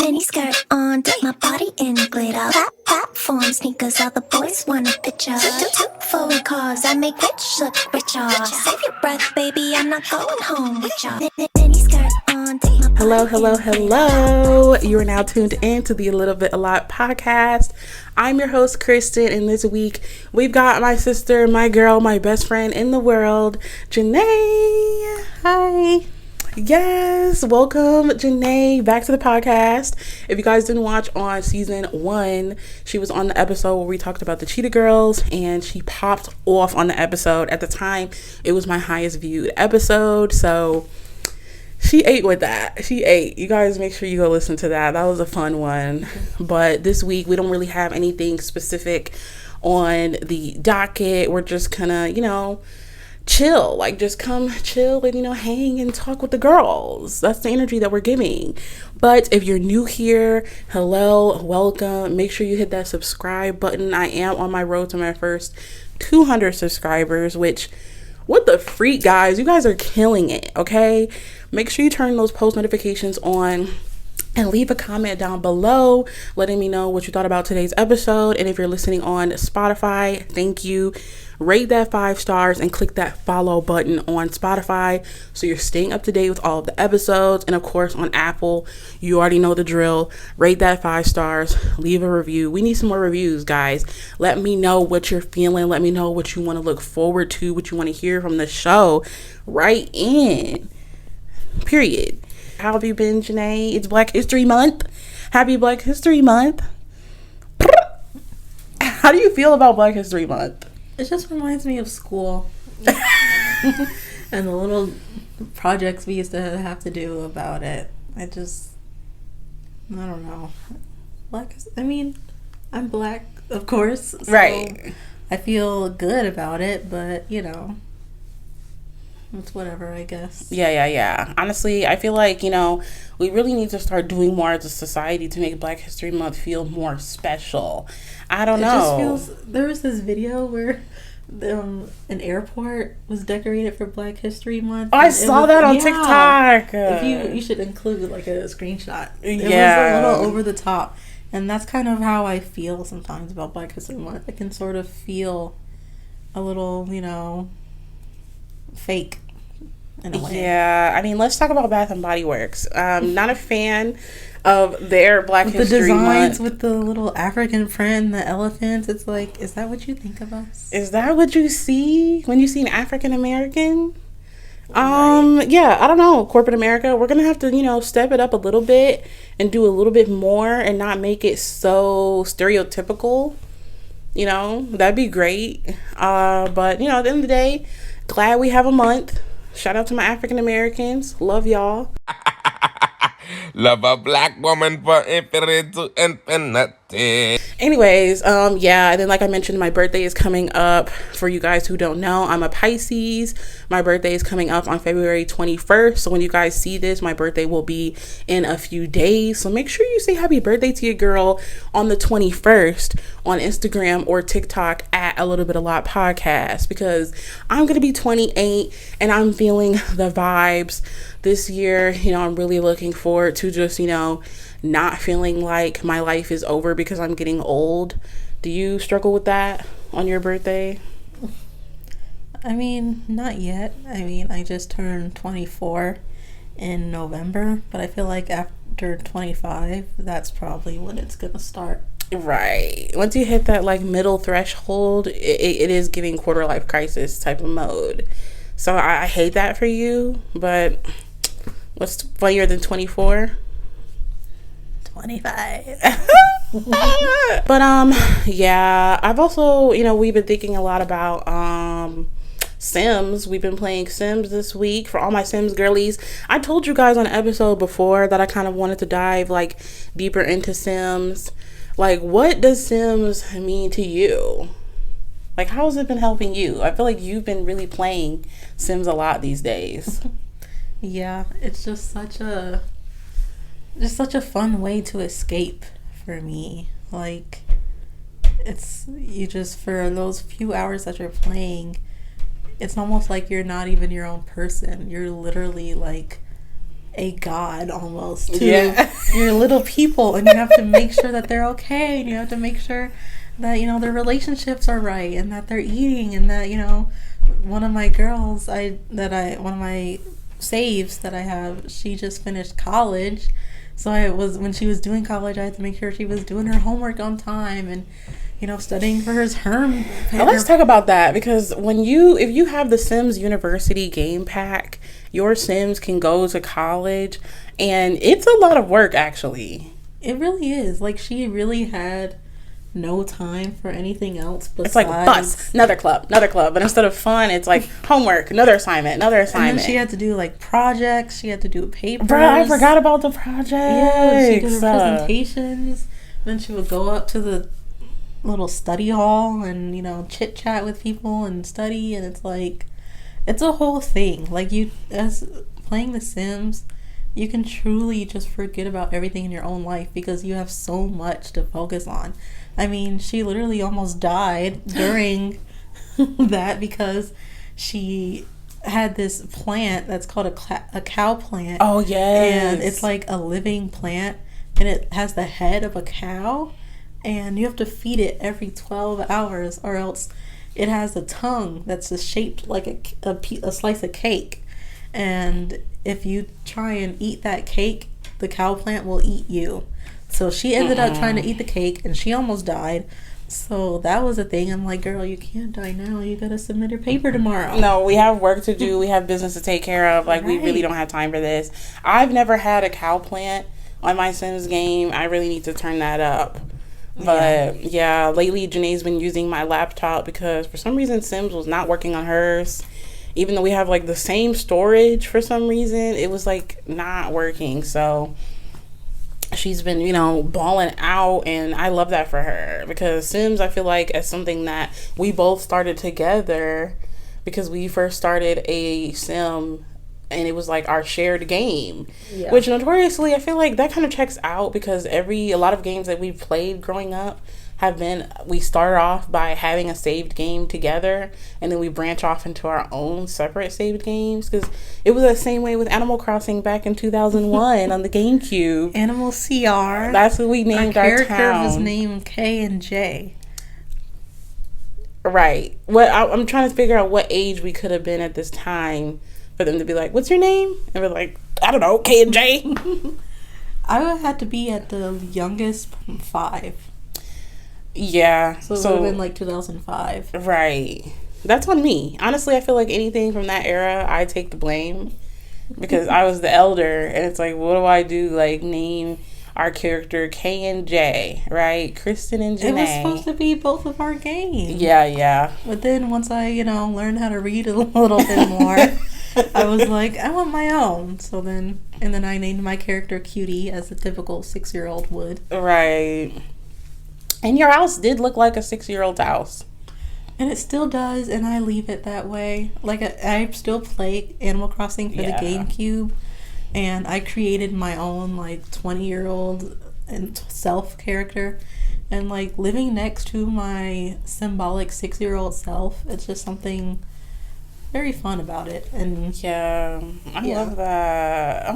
Mini skirt on, dip my body in glitter. Platform sneakers, all the boys want a picture. Two foreign cars, I make rich look richer. Save your breath, baby, I'm not going home with ya. Mini skirt on, dip my body Hello. You are now tuned in to the A Little Bit A Lot podcast. I'm your host, Kristen, and this week we've got my sister, my girl, my best friend in the world, Janay. Hi. Yes, welcome Janay back to the podcast. If you guys didn't watch on season 1, she was on the episode where we talked about the Cheetah Girls, and she popped off on the episode. At the time, it was my highest viewed episode, so she ate with that. She ate. You guys make sure you go listen to that. That was a fun one. But this week, we don't really have anything specific on the docket. We're just gonna, chill. Like, just come chill and, hang and talk with the girls. That's the energy that we're giving. But if you're new here, hello, welcome. Make sure you hit that subscribe button. I am on my road to my first 200 subscribers, which, what the freak, guys? You guys are killing it, okay? Make sure you turn those post notifications on and leave a comment down below letting me know what you thought about today's episode. And if you're listening on Spotify, thank you. Rate that 5 stars and click that follow button on Spotify so you're staying up to date with all of the episodes. And of course on Apple, you already know the drill. Rate that 5 stars, leave a review. We need some more reviews, guys. Let me know what you're feeling. Let me know what you want to look forward to, what you want to hear from the show. Write in. Period. How have you been, Janay? It's Black History Month. Happy Black History Month. How do you feel about Black History Month? It just reminds me of school and the little projects we used to have to do about it. I don't know. I'm black, of course. So right. I feel good about it, but, it's whatever, I guess. Yeah. Honestly, I feel like, we really need to start doing more as a society to make Black History Month feel more special. I don't know. There was this video where an airport was decorated for Black History Month. I saw that on TikTok. If you should include like a screenshot. It was a little over the top. And that's kind of how I feel sometimes about Black History Month. I can sort of feel a little, fake in a way. Yeah, let's talk about Bath and Body Works. Not a fan of their Black History Month. The designs Month. with the little African print, the elephants. It's like, is that what you think of us? Is that what you see when you see an African American? Right. Yeah, I don't know. Corporate America, we're gonna have to, step it up a little bit and do a little bit more and not make it so stereotypical. That'd be great. But at the end of the day, glad we have a month. Shout out to my African Americans. Love y'all. Love a black woman for infinite to infinity. Anyways, and then like I mentioned, my birthday is coming up. For you guys who don't know, I'm a Pisces. My birthday is coming up on February 21st. So when you guys see this, my birthday will be in a few days. So make sure you say happy birthday to your girl on the 21st on Instagram or TikTok at A Little Bit A Lot Podcast, because I'm going to be 28 and I'm feeling the vibes this year. I'm really looking forward to just, not feeling like my life is over because I'm getting old. Do you struggle with that on your birthday? Not yet. I just turned 24 in November, but I feel like after 25, that's probably when it's gonna start. Right. Once you hit that middle threshold, it is giving quarter life crisis type of mode. So I hate that for you, but what's funnier than 24? 25. But I've also, we've been thinking a lot about Sims. We've been playing Sims this week. For all my Sims girlies, I told you guys on an episode before that I kind of wanted to dive deeper into Sims. What does Sims mean to you? How has it been helping you? I feel like you've been really playing Sims a lot these days. Yeah, it's just such a fun way to escape for me. It's for those few hours that you're playing, it's almost like you're not even your own person. You're literally a god almost to your little people, and you have to make sure that they're okay, and you have to make sure that, you know, their relationships are right, and that they're eating, and that, you know, one of my girls, one of my saves that I have, she just finished college. So when she was doing college, I had to make sure she was doing her homework on time and, you know, studying for her term. Let's talk about that, because if you have the Sims University game pack, your Sims can go to college, and it's a lot of work, actually. It really is. Like, she really had no time for anything else besides... It's like bus, another club. But instead of fun, it's like homework, another assignment. And then she had to do, like, projects. She had to do papers. Bruh, I forgot about the projects. Yeah, she did her presentations. Then she would go up to the little study hall and, you know, chit chat with people and study, and it's like, it's a whole thing. Like, you, as playing The Sims, you can truly just forget about everything in your own life because you have so much to focus on. I mean, she literally almost died during that because she had this plant that's called a cow plant. Oh, yes. And it's like a living plant, and it has the head of a cow, and you have to feed it every 12 hours, or else it has a tongue that's shaped like a slice of cake. And if you try and eat that cake, the cow plant will eat you. So she ended up trying to eat the cake, and she almost died. So that was a thing. I'm like, girl, you can't die now. You gotta submit your paper tomorrow. No, we have work to do. We have business to take care of. Like, we really don't have time for this. I've never had a cow plant on my Sims game. I really need to turn that up. But yeah, lately Janay's been using my laptop because for some reason Sims was not working on hers. Even though we have like the same storage, for some reason it was like not working. So she's been, you know, balling out, and I love that for her, because Sims, I feel like, as something that we both started together, because we first started a Sim and it was like our shared game, which notoriously I feel like that kind of checks out, because a lot of games that we've played growing up have been, we start off by having a saved game together, and then we branch off into our own separate saved games, because it was the same way with Animal Crossing back in 2001 on the GameCube. Animal CR. That's what we named our town. Character was named K and J. Right. I'm trying to figure out what age we could have been at this time for them to be like, what's your name? And we're like, I don't know, K and J. I would have had to be at the youngest 5. Yeah. So it would have been like 2005. Right. That's on me. Honestly, I feel like anything from that era, I take the blame, because I was the elder, and it's like, what do I do? Like, name our character K and J, right? Kristen and Janay. It was supposed to be both of our games. Yeah. But then once I, you know, learned how to read a little bit more, I was like, I want my own. And then I named my character Cutie, as a typical 6-year-old would. Right. And your house did look like a 6-year-old's house. And it still does, and I leave it that way. Like, I still play Animal Crossing for the GameCube, and I created my own, like, 20-year-old and self character. And, like, living next to my symbolic 6-year-old self, it's just something very fun about it. And I love that.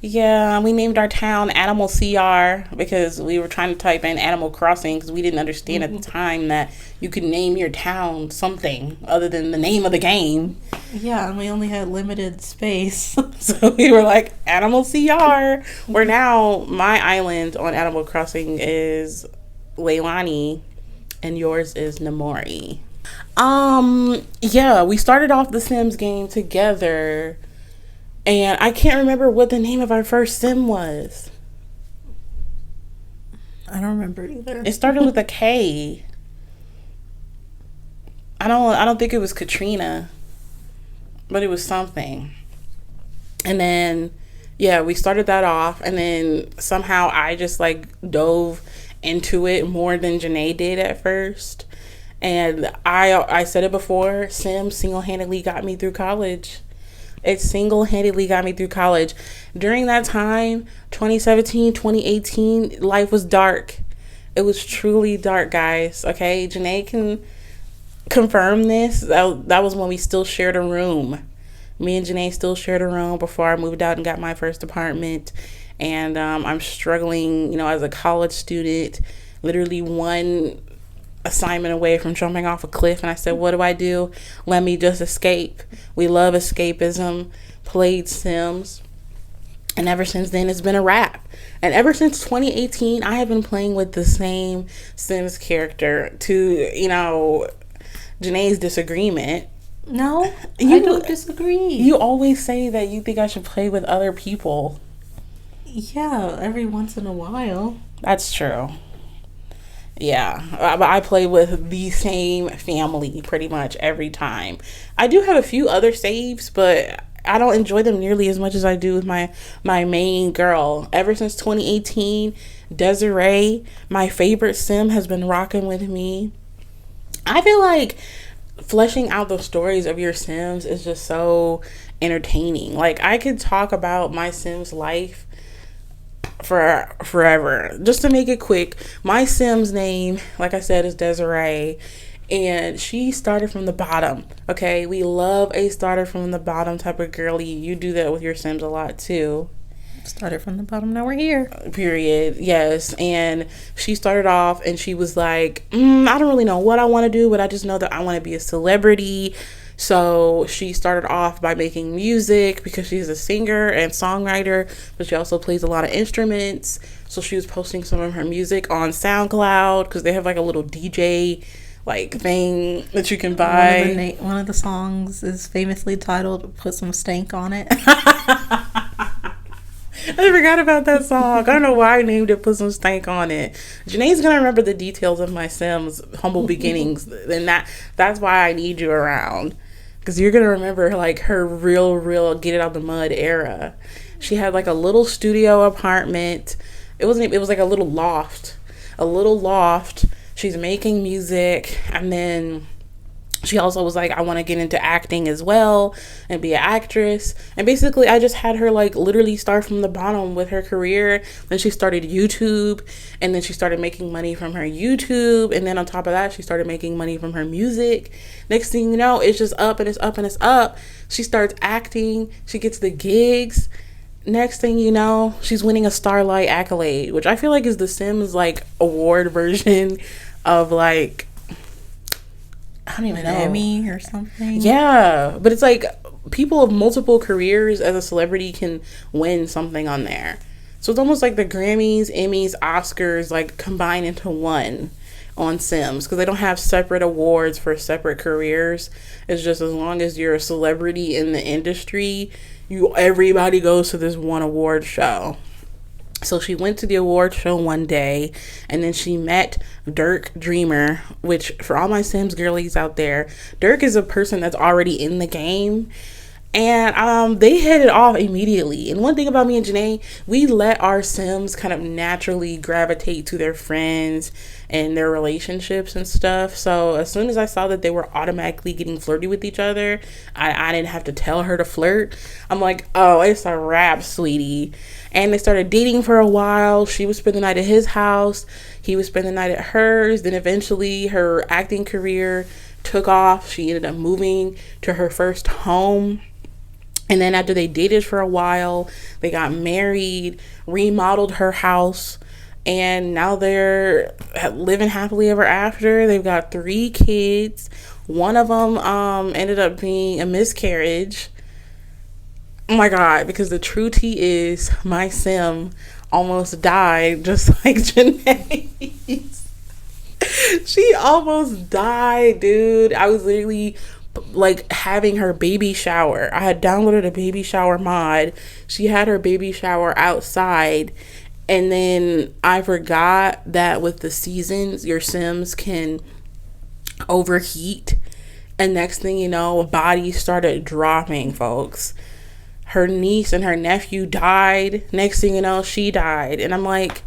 We named our town Animal CR because we were trying to type in Animal Crossing, because we didn't understand at the time that you could name your town something other than the name of the game. Yeah, and we only had limited space. So we were like, Animal CR. Where now my island on Animal Crossing is Leilani, and yours is Namori. We started off the Sims game together, and I can't remember what the name of our first Sim was. I don't remember either. It started with a K. I don't think it was Katrina, but it was something. And then we started that off, and then somehow I just like dove into it more than Janay did at first. And I said it before, Sims single-handedly got me through college. It single-handedly got me through college. During that time, 2017, 2018, life was dark. It was truly dark, guys. Okay, Janay can confirm this. That was when we still shared a room. Me and Janay still shared a room before I moved out and got my first apartment. And I'm struggling, as a college student, literally one assignment away from jumping off a cliff. And I said, what do? Let me just escape. We love escapism. Played Sims. And ever since then, it's been a wrap. And ever since 2018, I have been playing with the same Sims character to, Janay's disagreement. No, I don't disagree. You always say that you think I should play with other people. Yeah, every once in a while. That's true. Yeah, but I play with the same family pretty much every time. I do have a few other saves, but I don't enjoy them nearly as much as I do with my main girl. Ever since 2018, Desiree, my favorite sim, has been rocking with me. I feel like fleshing out the stories of your Sims is just so entertaining. Like, I could talk about my Sim's life for forever. Just to make it quick, my Sim's name, like I said, is Desiree, and she started from the bottom. Okay, we love a starter from the bottom type of girly. You do that with your Sims a lot too. Started from the bottom, now we're here. Period. Yes. And she started off and she was like, I don't really know what I want to do, but I just know that I want to be a celebrity. So she started off by making music because she's a singer and songwriter, but she also plays a lot of instruments. So she was posting some of her music on SoundCloud because they have like a little DJ thing that you can buy. One of the songs is famously titled "Put Some Stank on It." I forgot about that song. I don't know why I named it Put Some Stank on It. Janae's gonna remember the details of my Sims humble beginnings, and that's why I need you around, because you're gonna remember her real get it out the mud era. She had a little studio apartment. It was like a little loft. She's making music, and then she also was like, I want to get into acting as well and be an actress. And basically, I just had her literally start from the bottom with her career. Then she started YouTube, and then she started making money from her YouTube. And then on top of that, she started making money from her music. Next thing you know, it's just up and it's up and it's up. She starts acting. She gets the gigs. Next thing you know, she's winning a Starlight accolade, which I feel like is the Sims award version of I don't even know. Emmy or something. Yeah, but it's people of multiple careers as a celebrity can win something on there. So it's almost like the Grammys, Emmys, Oscars combine into one on Sims, because they don't have separate awards for separate careers. It's just as long as you're a celebrity in the industry, everybody goes to this one award show. So she went to the award show one day, and then she met Dirk Dreamer, which for all my Sims girlies out there, Dirk is a person that's already in the game. And they hit it off immediately. And one thing about me and Janay, we let our Sims kind of naturally gravitate to their friends and their relationships and stuff. So as soon as I saw that they were automatically getting flirty with each other, I didn't have to tell her to flirt. I'm like, oh, it's a wrap, sweetie. And they started dating for a while. She would spend the night at his house. He would spend the night at hers. Then eventually her acting career took off. She ended up moving to her first home. And then after they dated for a while, they got married, remodeled her house, and now they're living happily ever after. They've got 3 kids. One of them ended up being a miscarriage. Oh my God, because the true tea is my Sim almost died just like Janay's. She almost died, dude. I was literally having her baby shower. I had downloaded a baby shower mod. She had her baby shower outside, and then I forgot that with the seasons your Sims can overheat, and next thing you know, bodies started dropping, folks. Her niece and her nephew died. Next thing you know, she died. And I'm like,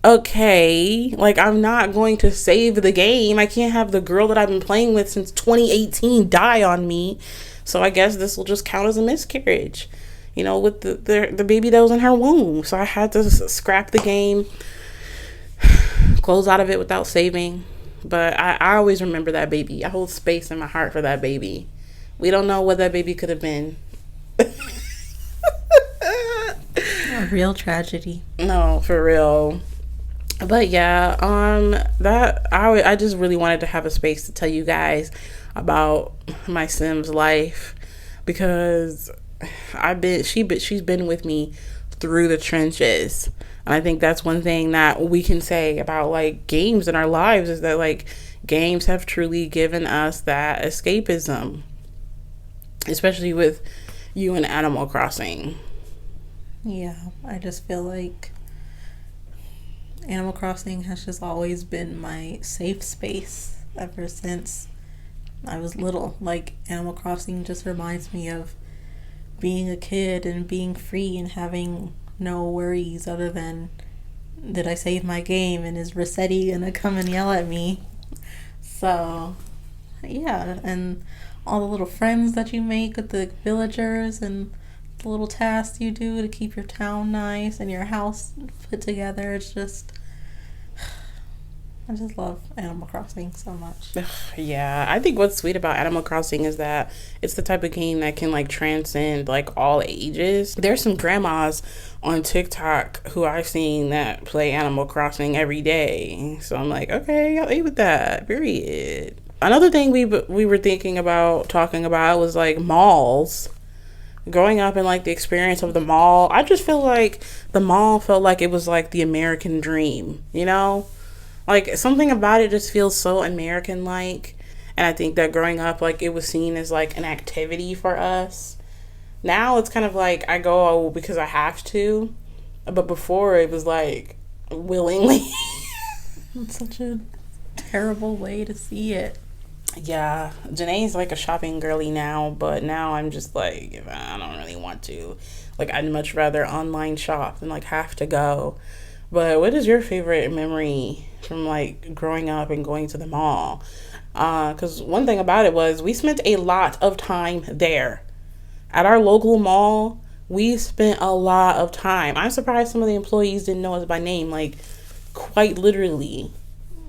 okay, I'm not going to save the game. I can't have the girl that I've been playing with since 2018 die on me. So I guess this will just count as a miscarriage, with the baby that was in her womb. So I had to scrap the game, close out of it without saving. But I always remember that baby. I hold space in my heart for that baby. We don't know what that baby could have been. A real tragedy. No, for real. But yeah, I just really wanted to have a space to tell you guys about my Sims life, because she's been with me through the trenches. And I think that's one thing that we can say about like games in our lives, is that like games have truly given us that escapism, especially with you and Animal Crossing. Yeah, I just feel like Animal Crossing has just always been my safe space ever since I was little. Like, Animal Crossing just reminds me of being a kid and being free and having no worries other than, did I save my game and is Rossetti gonna come and yell at me? So, yeah, and all the little friends that you make with the villagers and the little tasks you do to keep your town nice and your house put together. It's just, I just love Animal Crossing so much. Yeah, I think what's sweet about Animal Crossing is that it's the type of game that can like transcend like all ages. There's some grandmas on TikTok who I've seen that play Animal Crossing every day. So I'm like, okay, I'll eat with that. Period. Another thing we were thinking about talking about was like malls. Growing up and like the experience of the mall, I just feel like the mall felt like it was like the American dream, you know? Like something about it just feels so American like. And I think that growing up, like it was seen as like an activity for us. Now it's kind of like I go because I have to, but before it was like willingly. It's such a terrible way to see it. Yeah, Janay's like a shopping girly now, but now I'm just like, I don't really want to. Like, I'd much rather online shop than like have to go. But what is your favorite memory from like growing up and going to the mall? Because one thing about it was we spent a lot of time there. At our local mall, we spent a lot of time. I'm surprised some of the employees didn't know us by name, like quite literally.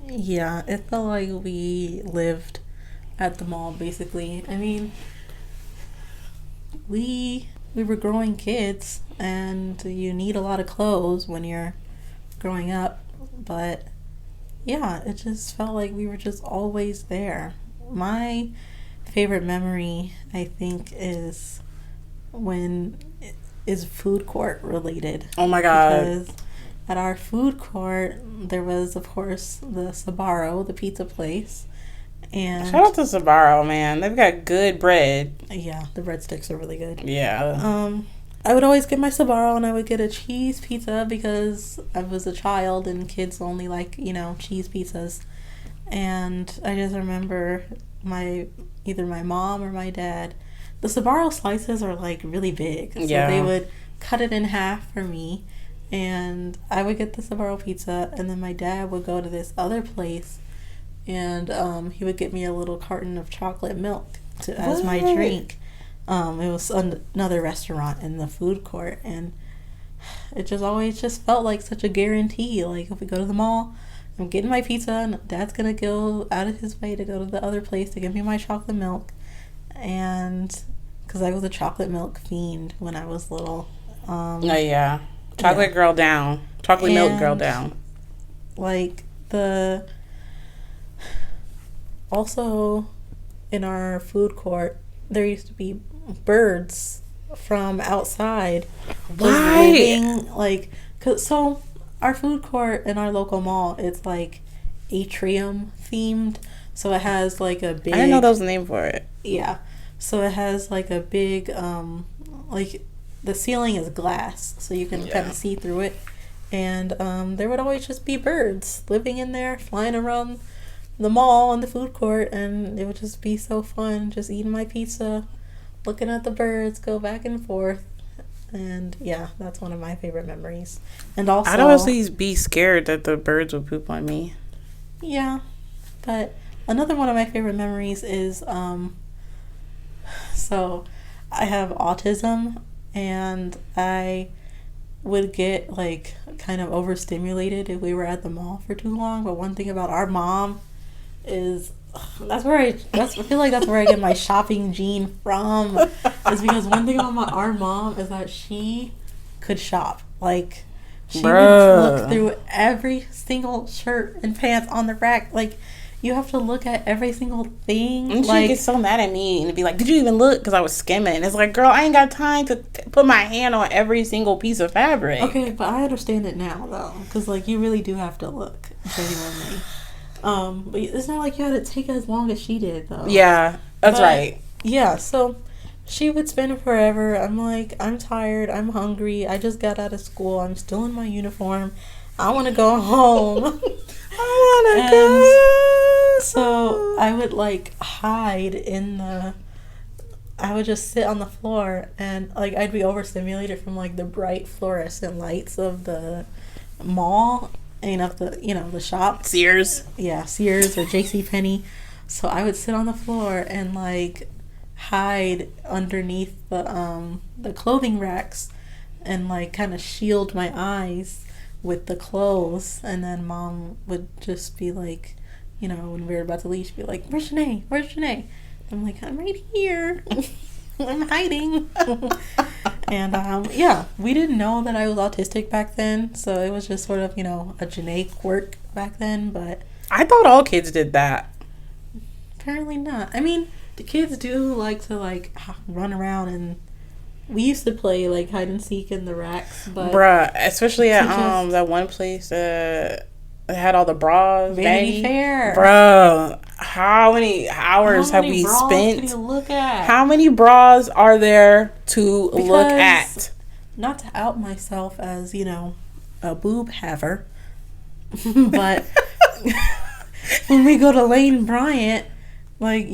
Yeah, it felt like we lived at the mall basically. I mean, we were growing kids and you need a lot of clothes when you're growing up, but yeah, it just felt like we were just always there. My favorite memory, I think, is food court related. Oh my god. Because at our food court there was, of course, the Sbarro, the pizza place. And shout out to Sbarro, man. They've got good bread. yeah, the breadsticks are really good. Yeah. I would always get my Sbarro and I would get a cheese pizza because I was a child and kids only like, cheese pizzas. And I just remember either my mom or my dad, the Sbarro slices are like really big. So yeah. They would cut it in half for me and I would get the Sbarro pizza, and then my dad would go to this other place and he would get me a little carton of chocolate milk as my drink. It was another restaurant in the food court, and it just always just felt like such a guarantee. Like, if we go to the mall, I'm getting my pizza, and Dad's gonna go out of his way to go to the other place to give me my chocolate milk. And because I was a chocolate milk fiend when I was little. Oh yeah, chocolate girl down, chocolate milk girl down. Like also in our food court, there used to be birds from outside. Why? Living, so our food court in our local mall, it's like atrium themed. So it has like a big... I didn't know there was a name for it. Yeah. So it has like a big, like the ceiling is glass, so you can kind of see through it. And there would always just be birds living in there, flying around the mall and the food court, and it would just be so fun just eating my pizza, looking at the birds go back and forth. And yeah, that's one of my favorite memories. And also, I'd always be scared that the birds would poop on me. Yeah, but another one of my favorite memories is so I have autism, and I would get like kind of overstimulated if we were at the mall for too long. But one thing about our mom is I feel like that's where I get my shopping gene from. Is because one thing about our mom is that she could shop. Like, she would look through every single shirt and pants on the rack. Like, you have to look at every single thing. And she gets so mad at me and be like, did you even look? Because I was skimming. And it's like, girl, I ain't got time to put my hand on every single piece of fabric. Okay, but I understand it now, though. Because, like, you really do have to look, genuinely. But it's not like you had to take as long as she did, though. Yeah, that's right. Yeah, so she would spend forever. I'm like, I'm tired. I'm hungry. I just got out of school. I'm still in my uniform. I want to go home. I want to go. So I would, like, hide I would just sit on the floor and, like, I'd be overstimulated from, like, the bright fluorescent lights of the mall. The shop. Sears. Yeah, Sears or JCPenney. So I would sit on the floor and, like, hide underneath the clothing racks and, like, kind of shield my eyes with the clothes. And then Mom would just be like, when we were about to leave, she'd be like, where's Janay? Where's Janay? I'm like, I'm right here. I'm hiding. And we didn't know that I was autistic back then, so it was just sort of, a Janay quirk back then, but I thought all kids did that. Apparently not. I mean, the kids do like to, like, run around, and we used to play, like, hide and seek in the racks, but bruh, especially at that one place that had all the bras. Vanity Fair. Bruh, how many hours have we spent? Can you look at? How many bras are there to look at? Not to out myself as, a boob haver, but when we go to Lane Bryant, like,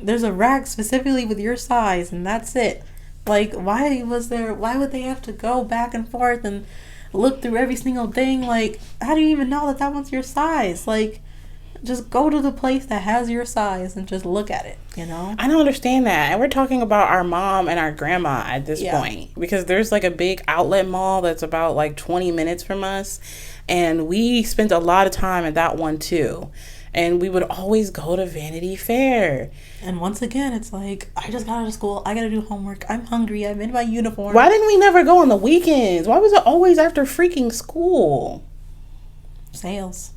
there's a rack specifically with your size, and that's it. Like, why would they have to go back and forth and look through every single thing? Like, how do you even know that one's your size? Like, just go to the place that has your size and just look at it, I don't understand that. And we're talking about our mom and our grandma at this point, because there's, like, a big outlet mall that's about, like, 20 minutes from us, and we spent a lot of time at that one too. And we would always go to Vanity Fair. And once again, it's like, I just got out of school. I got to do homework. I'm hungry. I'm in my uniform. Why didn't we never go on the weekends? Why was it always after freaking school? Sales.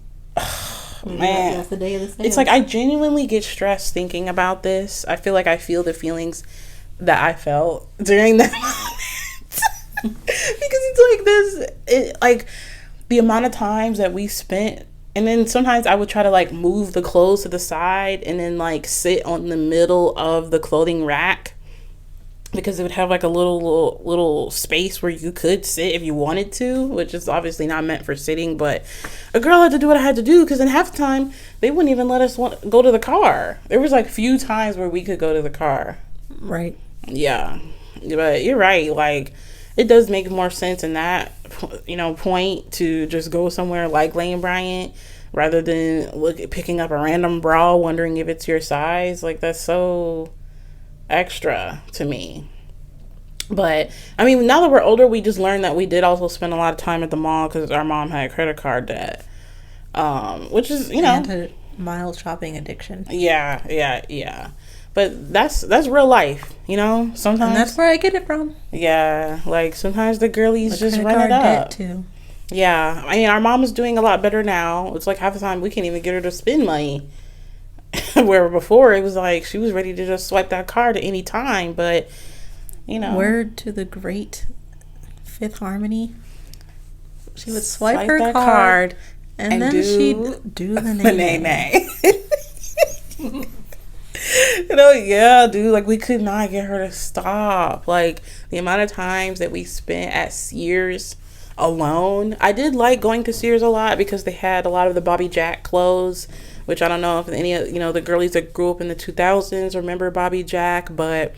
Man. That's the day of the sales. It's like, I genuinely get stressed thinking about this. I feel like I feel the feelings that I felt during that moment. Because it's like the amount of times that we spent. And then sometimes I would try to, like, move the clothes to the side and then, like, sit on the middle of the clothing rack, because it would have, like, a little space where you could sit if you wanted to, which is obviously not meant for sitting. But a girl had to do what I had to do, because then half the time they wouldn't even let us go to the car. There was, like, few times where we could go to the car. Right. Yeah. But you're right. Like, it does make more sense in that, point to just go somewhere like Lane Bryant rather than picking up a random bra wondering if it's your size. Like, that's so extra to me. But I mean, now that we're older, we just learned that we did also spend a lot of time at the mall because our mom had credit card debt, which is, and a mild shopping addiction. Yeah. But that's real life, sometimes. And that's where I get it from. Yeah, like, sometimes the girlies just run it up. Too. Yeah, I mean, our mom is doing a lot better now. It's like half the time we can't even get her to spend money. Where before it was like she was ready to just swipe that card at any time. But, Word to the great Fifth Harmony. She would swipe her card and then she'd do the nay-nay. Yeah, dude, like, we could not get her to stop. Like, the amount of times that we spent at Sears alone. I did like going to Sears a lot because they had a lot of the Bobby Jack clothes, which I don't know if any of the girlies that grew up in the 2000s remember Bobby Jack, but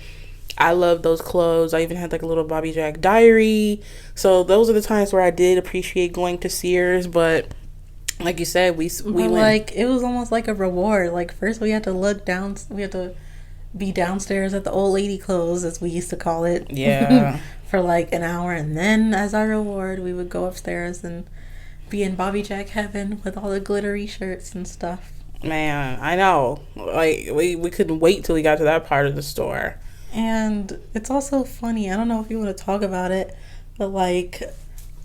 I love those clothes. I even had, like, a little Bobby Jack diary. So those are the times where I did appreciate going to Sears. But like you said, we went, like, it was almost like a reward. Like, first we had to look down, we had to be downstairs at the old lady clothes, as we used to call it. Yeah. For like an hour, and then as our reward we would go upstairs and be in Bobby Jack heaven with all the glittery shirts and stuff. Man, I know. Like, we couldn't wait till we got to that part of the store. And it's also funny. I don't know if you want to talk about it, but like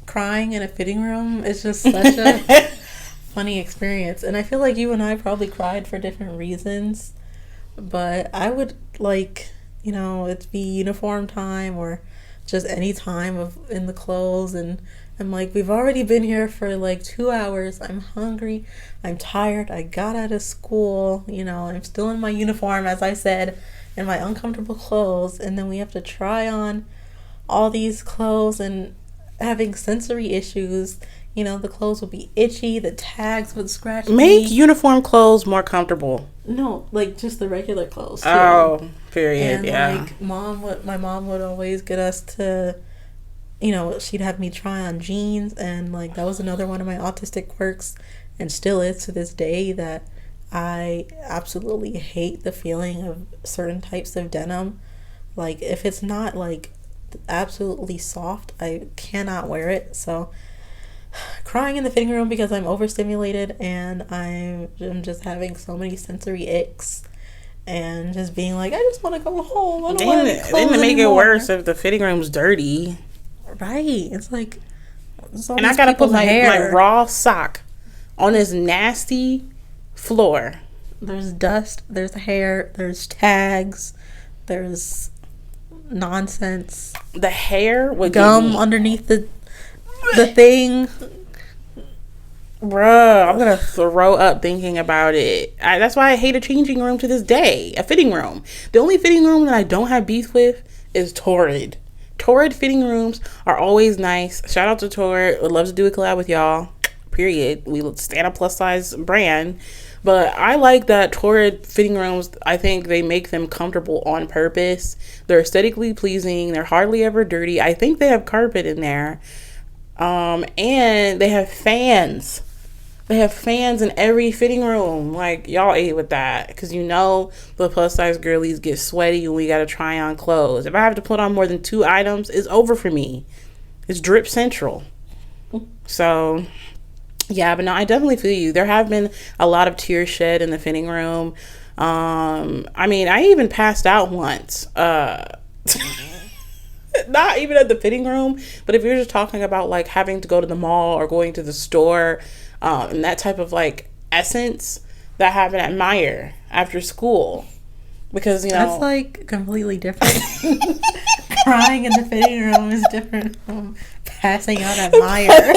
crying in a fitting room is just such a funny experience. And I feel like you and I probably cried for different reasons. But I would like, it'd be uniform time or just any time of in the clothes, and I'm like, we've already been here for like 2 hours. I'm hungry. I'm tired. I got out of school. I'm still in my uniform, as I said, in my uncomfortable clothes. And then we have to try on all these clothes and having sensory issues. The clothes would be itchy. The tags would scratch Make me. uniform clothes more comfortable. No, like just the regular clothes too. Oh, period. And Yeah. like my mom would always get us to, she'd have me try on jeans, and like that was another one of my autistic quirks, and still is to this day, that I absolutely hate the feeling of certain types of denim. Like if it's not like absolutely soft, I cannot wear it. So crying in the fitting room because I'm overstimulated and I'm just having so many sensory icks, and just being like, I just want to go home. I don't want any clothes Then to make anymore. it worse, if the fitting room's dirty, Right? It's like, and I gotta put my raw sock on this nasty floor. There's dust. There's hair. There's tags. There's nonsense. The hair would Gum underneath the thing. Bruh, I'm gonna throw up thinking about it. That's why I hate a changing room to this day. A fitting room. The only fitting room that I don't have beef with is Torrid. Torrid fitting rooms are always nice. Shout out to Torrid. Would love to do a collab with y'all. Period. We stand a plus size brand. But I like that Torrid fitting rooms, I think they make them comfortable on purpose. They're aesthetically pleasing. They're hardly ever dirty. I think they have carpet in there. And they have fans. They have fans in every fitting room. Like, y'all ate with that. Because the plus size girlies get sweaty when we got to try on clothes. If I have to put on more than 2 items, it's over for me. It's drip central. So, yeah, but no, I definitely feel you. There have been a lot of tears shed in the fitting room. I even passed out once. Not even at the fitting room, but if you're just talking about like having to go to the mall or going to the store, and that type of like essence, that happened at Meyer after school, because that's like completely different. Crying in the fitting room is different from passing out at Meyer.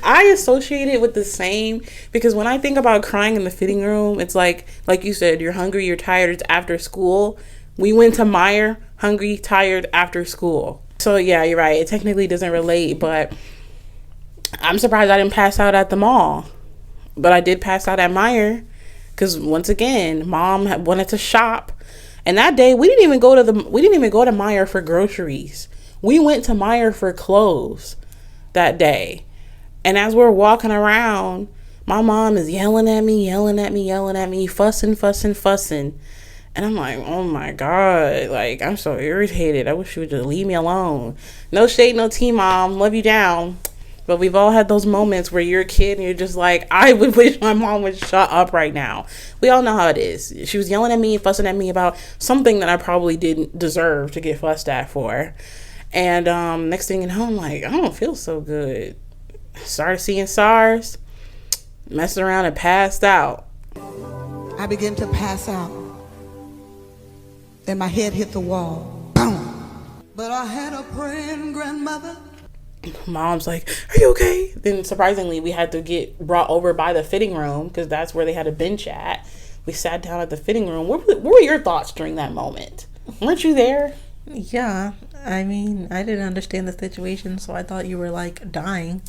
I associate it with the same, because when I think about crying in the fitting room, it's like you said, you're hungry, you're tired, it's after school. We went to Meyer, hungry, tired, after school. So yeah, you're right. It technically doesn't relate, but I'm surprised I didn't pass out at the mall. But I did pass out at Meyer, because once again, Mom wanted to shop, and that day we didn't even go to Meyer for groceries. We went to Meyer for clothes that day. And as we're walking around, my mom is yelling at me, fussing. And I'm like, oh my God, like, I'm so irritated. I wish she would just leave me alone. No shade, no tea, Mom. Love you down. But we've all had those moments where you're a kid and you're just like, I would wish my mom would shut up right now. We all know how it is. She was yelling at me, fussing at me about something that I probably didn't deserve to get fussed at for. And next thing you know, I'm like, I don't feel so good. Started seeing SARS, messing around and passed out. I began to pass out. Then my head hit the wall. Boom. But I had a praying grandmother. Mom's like, are you okay? Then surprisingly, we had to get brought over by the fitting room, because that's where they had a bench at. We sat down at the fitting room. What were your thoughts during that moment? Weren't you there? Yeah, I didn't understand the situation, so I thought you were like dying,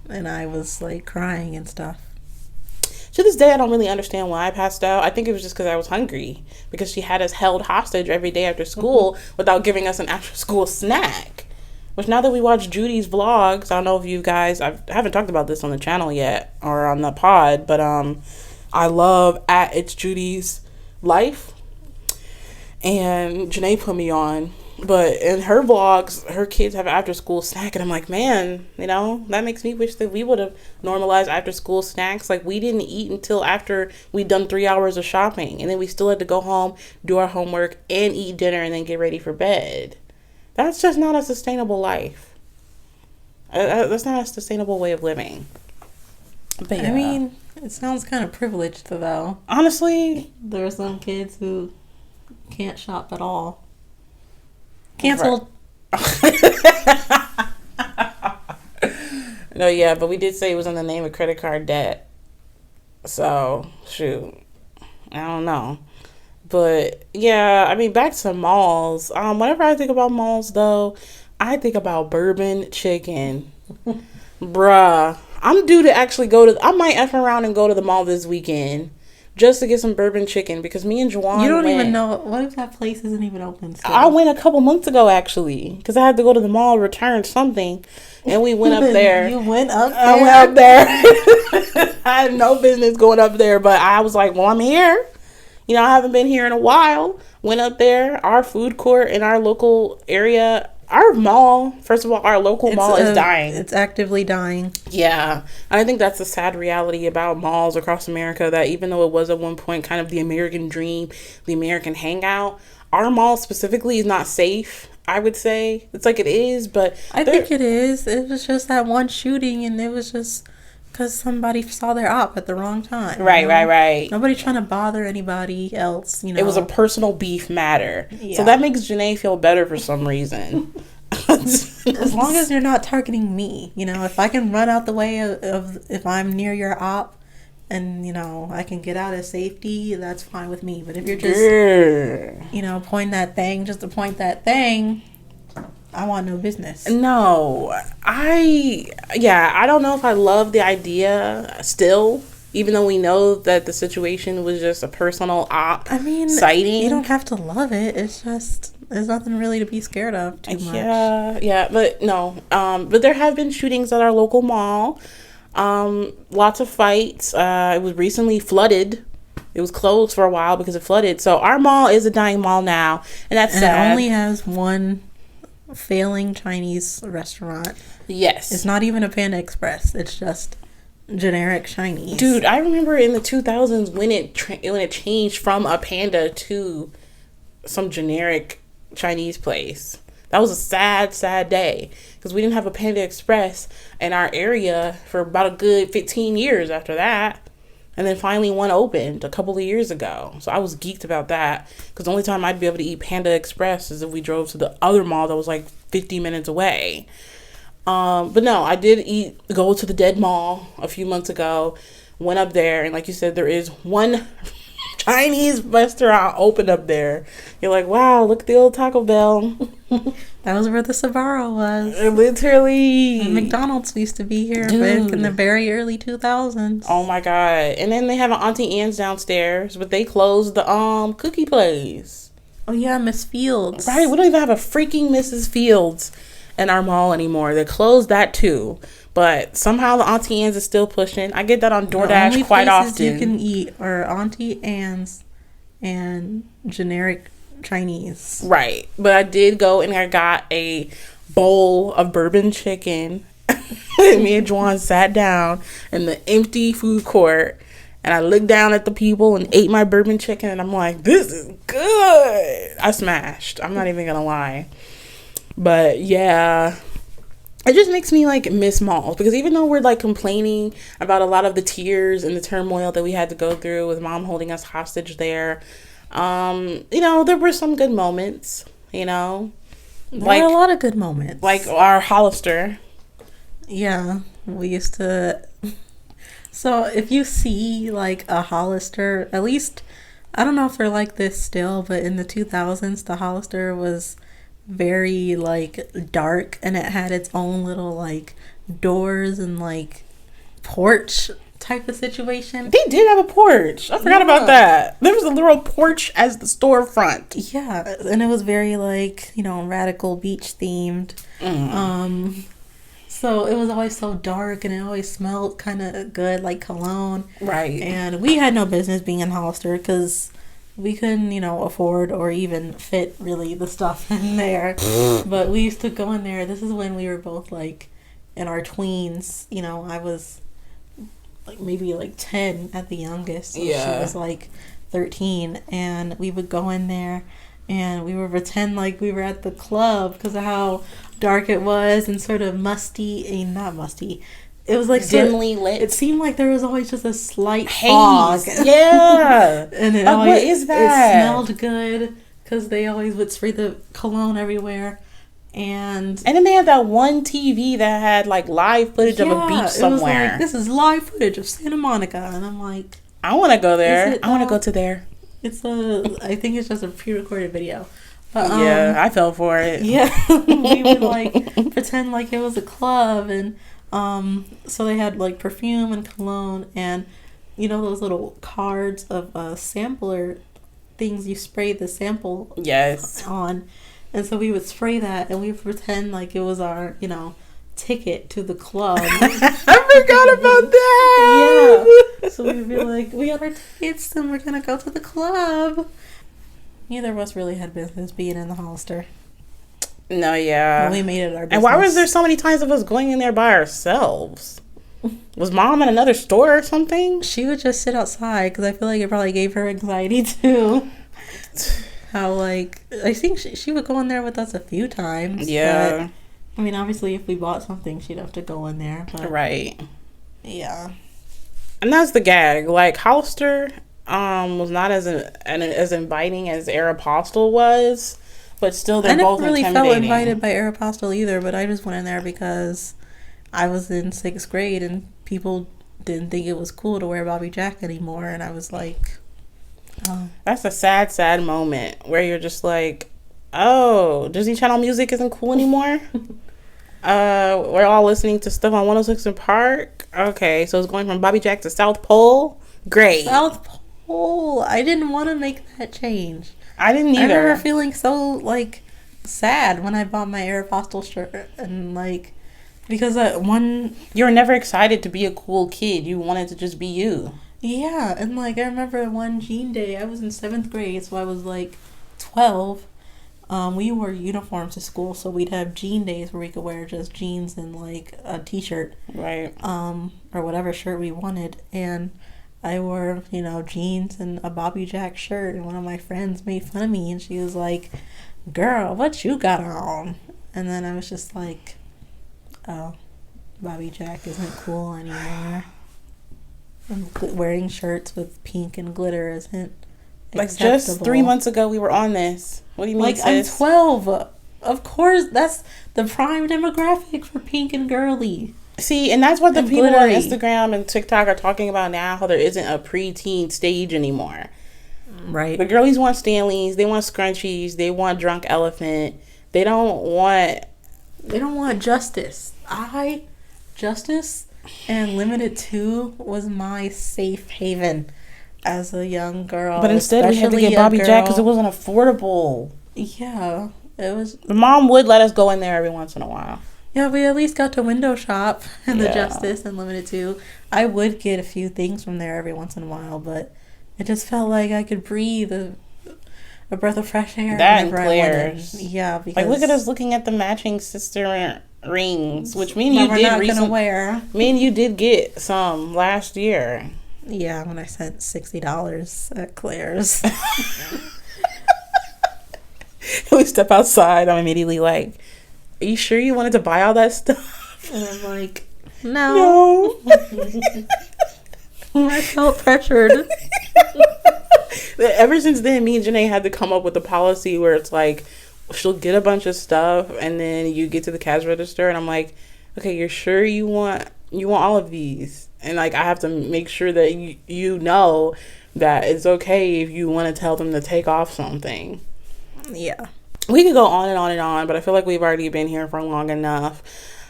and I was like crying and stuff. To this day, I don't really understand why I passed out. I think it was just because I was hungry, because she had us held hostage every day after school without giving us an after school snack. Which, now that we watch Judy's vlogs, I don't know if you guys, I haven't talked about this on the channel yet or on the pod, but I love @It's Judy's Life, and Janay put me on But in her vlogs, her kids have after school snack, and I'm like, man, that makes me wish that we would have normalized after school snacks. Like, we didn't eat until after we'd done 3 hours of shopping, and then we still had to go home, do our homework, and eat dinner, and then get ready for bed. That's just not a sustainable life. That's not a sustainable way of living. But yeah. I mean, it sounds kind of privileged, though. Honestly, there are some kids who can't shop at all. Canceled. No, yeah, but we did say it was in the name of credit card debt. So, shoot. I don't know. But, yeah, I mean, back to malls. Whenever I think about malls, though, I think about bourbon chicken. Bruh. I'm due to actually I might F around and go to the mall this weekend. Just to get some bourbon chicken, because me and Juwan You don't even know. What if that place isn't even open still? I went a couple months ago, actually, because I had to go to the mall, return something, and we went up there. You went up there? I went up there. I had no business going up there, but I was like, well, I'm here. I haven't been here in a while. Went up there. Our food court in our local area, our mall, first of all, our local mall is dying. It's actively dying. Yeah. I think that's a sad reality about malls across America, that even though it was at one point kind of the American dream, the American hangout, our mall specifically is not safe, I would say. It's like it is, but... I think it is. It was just that one shooting, and it was just because somebody saw their op at the wrong time. Right. Nobody's trying to bother anybody else, It was a personal beef matter. Yeah. So that makes Janay feel better for some reason. As long as you're not targeting me. If I can run out the way of if I'm near your op and, I can get out of safety, that's fine with me. But if you're just, point that thing just to point that thing, I want no business. No, I don't know if I love the idea still, even though we know that the situation was just a personal sighting. You don't have to love it. It's just, there's nothing really to be scared of too much. Yeah, but no. But there have been shootings at our local mall. Lots of fights. It was recently flooded. It was closed for a while because it flooded. So our mall is a dying mall now, and that's sad. It only has one failing Chinese restaurant. Yes. It's not even a Panda Express. It's just generic Chinese. Dude, I remember in the 2000s when it changed from a Panda to some generic Chinese place. That was a sad, sad day, because we didn't have a Panda Express in our area for about a good 15 years after that. And then finally one opened a couple of years ago. So I was geeked about that, because the only time I'd be able to eat Panda Express is if we drove to the other mall that was like 50 minutes away. But no, I did go to the Dead Mall a few months ago. Went up there, and like you said, there is one Chinese restaurant open up there. You're like, wow, look at the old Taco Bell. That was where the Sbarro was. Literally. And McDonald's used to be here back in the very early 2000s. Oh my God. And then they have an Auntie Anne's downstairs, but they closed the cookie place. Oh yeah, Miss Fields. Right, we don't even have a freaking Mrs. Fields in our mall anymore. They closed that too. But somehow the Auntie Anne's is still pushing. I get that on DoorDash quite often. The only places you can eat are Auntie Anne's and generic Chinese. Right. But I did go and I got a bowl of bourbon chicken. Me and Juwan sat down in the empty food court, and I looked down at the people and ate my bourbon chicken, and I'm like, this is good. I smashed. I'm not even gonna lie. But yeah, it just makes me like miss malls, because even though we're like complaining about a lot of the tears and the turmoil that we had to go through with Mom holding us hostage there, there were some good moments, There were a lot of good moments. Like our Hollister. Yeah, we used to. So if you see like a Hollister, at least, I don't know if they're like this still, but in the 2000s, the Hollister was very like dark, and it had its own little like doors and like porch type of situation. They did have a porch. I forgot about that. There was a little porch as the storefront. Yeah, and it was very like, radical beach themed. So it was always so dark, and it always smelled kind of good, like cologne. Right. And we had no business being in Hollister, because we couldn't, afford or even fit really the stuff in there. But we used to go in there. This is when we were both like in our tweens. I was like maybe like 10 at the youngest. So Yeah. She was like 13, and we would go in there and we would pretend like we were at the club because of how dark it was and sort of musty, not musty. It was like dimly lit. It seemed like there was always just a slight haze. fog. Yeah. And it what is that? It smelled good because they always would spray the cologne everywhere. And then they had that one TV that had like live footage of a beach somewhere. It was like, this is live footage of Santa Monica. And I'm like, I want to go there. I want to go to there. I think it's just a pre-recorded video. But, yeah, I fell for it. Yeah. We would like pretend like it was a club, and so they had like perfume and cologne and those little cards of sampler things you spray the sample on. And so we would spray that and we would pretend like it was our, ticket to the club. I forgot about that. Yeah. So we would be like, we got our tickets and we're going to go to the club. Neither of us really had business being in the Hollister. No, yeah. But we made it our business. And why was there so many times of us going in there by ourselves? Was mom in another store or something? She would just sit outside because I feel like it probably gave her anxiety too. How like I think she would go in there with us a few times. Yeah. But, I mean, obviously, if we bought something, she'd have to go in there. But, right. Yeah. And that's the gag. Like Hollister was not as inviting as Aeropostale was, but still they're both intimidating. I never really felt invited by Aeropostale either, but I just went in there because I was in 6th grade and people didn't think it was cool to wear Bobby Jack anymore, and I was like, oh. That's a sad moment where you're just like, oh, Disney Channel music isn't cool anymore. We're all listening to stuff on 106 in Park. Okay, so it's going from Bobby Jack to South Pole. Great. South Pole. I didn't want to make that change. I didn't either. I remember feeling so like sad when I bought my Aeropostale shirt, and like because you were never excited to be a cool kid. You wanted to just be you. Yeah, and like I remember one jean day. I was in 7th grade, so I was like 12. We wore uniforms to school, so we'd have jean days where we could wear just jeans and like a t-shirt, right? Or whatever shirt we wanted. And I wore, jeans and a Bobby Jack shirt, and one of my friends made fun of me, and she was like, "Girl, what you got on?" And then I was just like, "Oh, Bobby Jack isn't cool anymore. And wearing shirts with pink and glitter isn't like acceptable." Just 3 months ago we were on this. What do you mean, like, sis? I'm 12. Of course, that's the prime demographic for pink and girly. See, and that's what the people on Instagram and TikTok are talking about now, how there isn't a preteen stage anymore. Right. The girlies want Stanleys, they want scrunchies, they want Drunk Elephant. They don't want Justice. Justice and Limited 2 was my safe haven as a young girl. But instead we had to get Bobby Jack because it wasn't affordable. Yeah, it was. The mom would let us go in there every once in a while. Yeah, we at least got to window shop in the Justice and Limited 2. I would get a few things from there every once in a while, but it just felt like I could breathe a breath of fresh air. That and Claire's. Yeah, because like look at us looking at the matching sister rings, which me and you did recently wear. Me and you did get some last year. Yeah, when I spent $60 at Claire's. We step outside, I'm immediately like, are you sure you wanted to buy all that stuff? And I'm like, no. I felt pressured. Ever since then, me and Janay had to come up with a policy where it's like, she'll get a bunch of stuff and then you get to the cash register and I'm like, okay, you're sure you want all of these? And like, I have to make sure that you know that it's okay if you want to tell them to take off something. Yeah. We could go on and on and on, but I feel like we've already been here for long enough.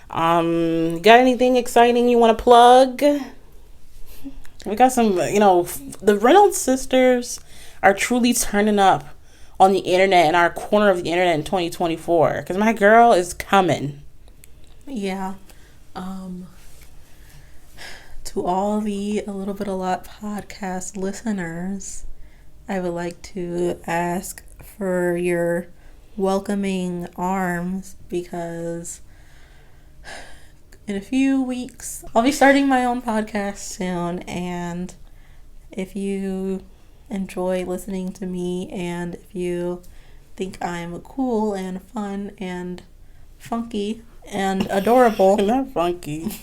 Got anything exciting you want to plug? We got some, the Reynolds sisters are truly turning up on the internet, in our corner of the internet in 2024. Because my girl is coming. Yeah. To all the A Little Bit A Lot podcast listeners, I would like to ask for your welcoming arms, because in a few weeks I'll be starting my own podcast soon, and if you enjoy listening to me and if you think I'm cool and fun and funky and adorable, Not funky.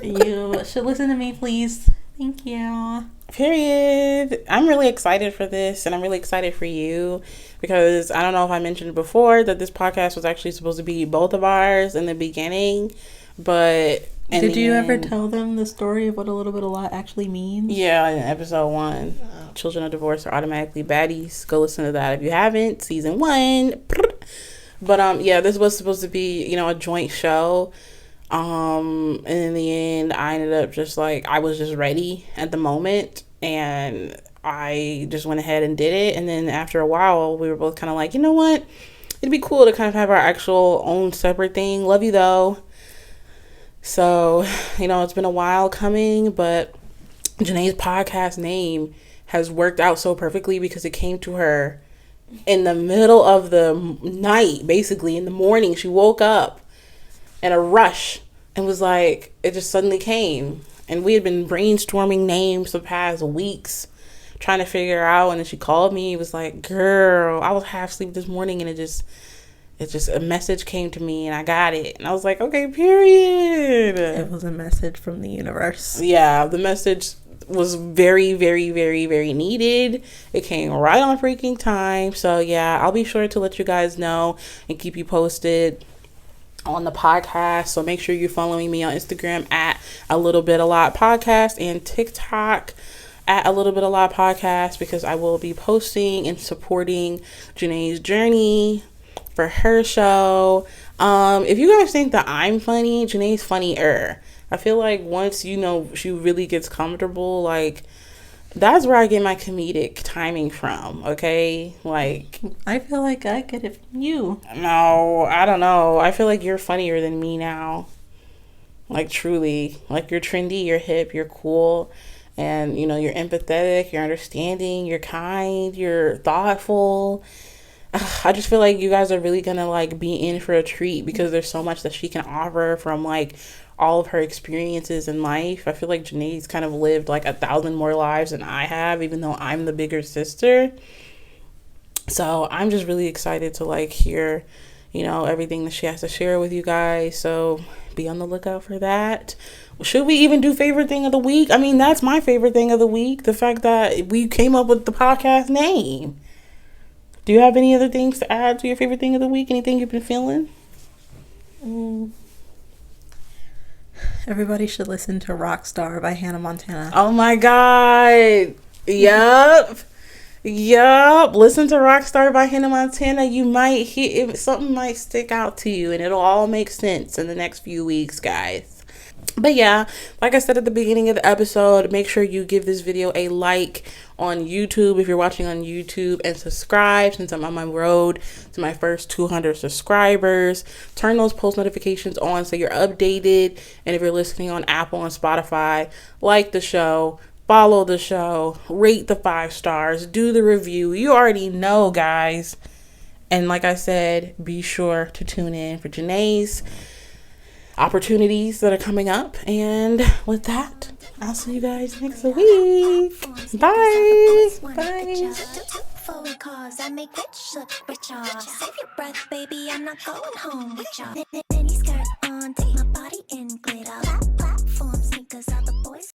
you should listen to me, please. Thank you. Period. I'm really excited for this, and I'm really excited for you, because I don't know if I mentioned before that this podcast was actually supposed to be both of ours in the beginning, but did you ever tell them the story of what a little bit a lot actually means? Yeah, in episode 1, children of divorce are automatically baddies. Go listen to that if you haven't. Season 1. But yeah, this was supposed to be, you know, a joint show. And in the end, I ended up just like, I was just ready at the moment, and I just went ahead and did it. And then after a while, we were both kind of like, you know what? It'd be cool to kind of have our actual own separate thing. Love you though. So, you know, it's been a while coming, but Janay's podcast name has worked out so perfectly because it came to her in the middle of the night, basically in the morning. She woke up in a rush and was like, it just suddenly came. And we had been brainstorming names the past weeks, trying to figure out. And then she called me. It was like, girl, I was half asleep this morning, and it just a message came to me, and I got it. And I was like, okay, period. It was a message from the universe. Yeah, the message was very, very, very, very needed. It came right on freaking time. So yeah, I'll be sure to let you guys know and keep you posted on the podcast. So make sure you're following me on Instagram at A Little Bit A Lot Podcast, and TikTok at A Little Bit A Lot Podcast, because I will be posting and supporting Janay's journey for her show. If you guys think that I'm funny, Janay's funnier. I feel like once, you know, she really gets comfortable, like, that's where I get my comedic timing from, okay? Like, I feel like I get it from you. no, I don't know. I feel like you're funnier than me now. Like, truly. Like, you're trendy, you're hip, you're cool, and, you know, you're empathetic, you're understanding, you're kind, you're thoughtful. I just feel like you guys are really gonna like be in for a treat, because there's so much that she can offer from like all of her experiences in life. I feel like Janay's kind of lived like 1,000 more lives than I have, even though I'm the bigger sister. So I'm just really excited to like hear, you know, everything that she has to share with you guys. So be on the lookout for that. Should we even do favorite thing of the week? I mean, that's my favorite thing of the week. The fact that we came up with the podcast name. Do you have any other things to add to your favorite thing of the week? Anything you've been feeling? Everybody should listen to Rockstar by Hannah Montana. Oh my God. Yup. Listen to Rockstar by Hannah Montana. You might hear something might stick out to you, and it'll all make sense in the next few weeks, guys. But yeah, like I said at the beginning of the episode, make sure you give this video a like on YouTube if you're watching on YouTube, and subscribe, since I'm on my road to my first 200 subscribers. Turn those post notifications on so you're updated. And if you're listening on Apple and Spotify, like the show, follow the show, rate the 5 stars, do the review. You already know, guys. And like I said, be sure to tune in for Janay's opportunities that are coming up. And with that, I'll see you guys next week. Bye. Bye. Forward cause I make rich look richer. Save your breath, baby. I'm not going home with y'all.